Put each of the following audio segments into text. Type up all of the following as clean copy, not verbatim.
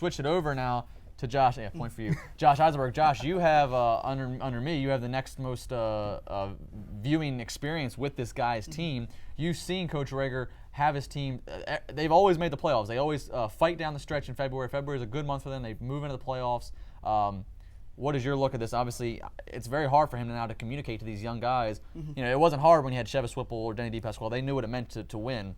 switch it over now to Josh. Yeah, point for you. Josh Isenberg. Josh, you have, under me, you have the next most viewing experience with this guy's team. You've seen Coach Rager have his team. They've always made the playoffs. They always fight down the stretch in February. February is a good month for them. They move into the playoffs. What is your look at this? Obviously, it's very hard for him now to communicate to these young guys. You know, it wasn't hard when you had Chevis Whipple or Denny DePasquale. They knew what it meant to win.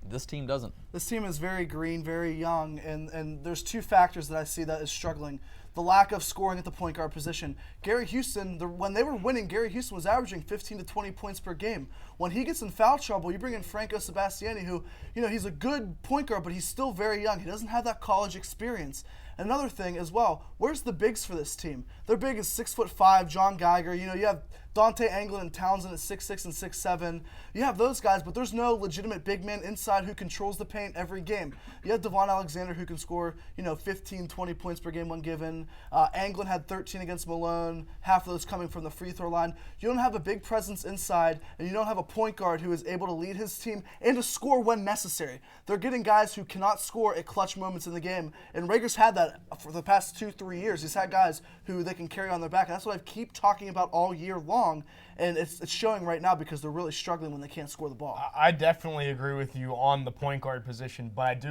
This team doesn't. This team is very green, very young, and there's two factors that I see that is struggling. The lack of scoring at the point guard position. Gary Houston, when they were winning, Gary Houston was averaging 15 to 20 points per game. When he gets in foul trouble, you bring in Franco Sebastiani, who, you know, he's a good point guard, but he's still very young. He doesn't have that college experience. Another thing as well, where's the bigs for this team? Their big is 6'5", John Geiger. You know, you have Dante Anglin and Townsend at 6'6" and 6'7". You have those guys, but there's no legitimate big man inside who controls the paint every game. You have Devon Alexander who can score, you know, 15, 20 points per game when given. Anglin had 13 against Malone, half of those coming from the free throw line. You don't have a big presence inside, and you don't have a point guard who is able to lead his team and to score when necessary. They're getting guys who cannot score at clutch moments in the game, and Rager's had that for the past 2-3 years. He's had guys who they can carry on their back, and that's what I keep talking about all year long, and it's showing right now because they're really struggling when they can't score the ball. I definitely agree with you on the point guard position, but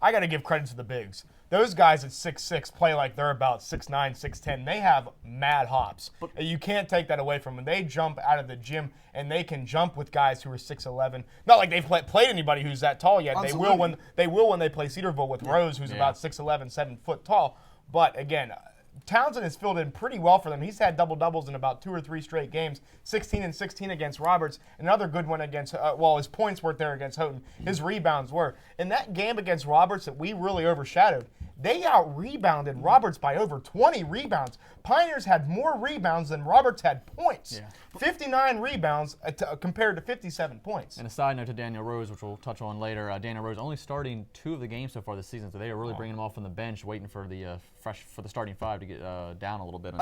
I got to give credit to the bigs. Those guys at 6'6" play like they're about 6'9", 6'10". They have mad hops. You can't take that away from them. They jump out of the gym, and they can jump with guys who are 6'11". Not like they've played anybody who's that tall yet. Absolutely. They will when they play Cedarville with Rose, who's about 6'11", 7 foot tall. But again, Townsend has filled in pretty well for them. He's had double-doubles in about 2 or 3 straight games, 16 and 16 against Roberts. Another good one against, his points weren't there against Houghton. His rebounds were. In that game against Roberts that we really overshadowed, they out-rebounded Roberts by over 20 rebounds. Pioneers had more rebounds than Roberts had points. Yeah. 59 rebounds compared to 57 points. And a side note to Daniel Rose, which we'll touch on later. Daniel Rose only starting 2 of the games so far this season, so they are really bringing him off from the bench, waiting for the starting 5 to get down a little bit.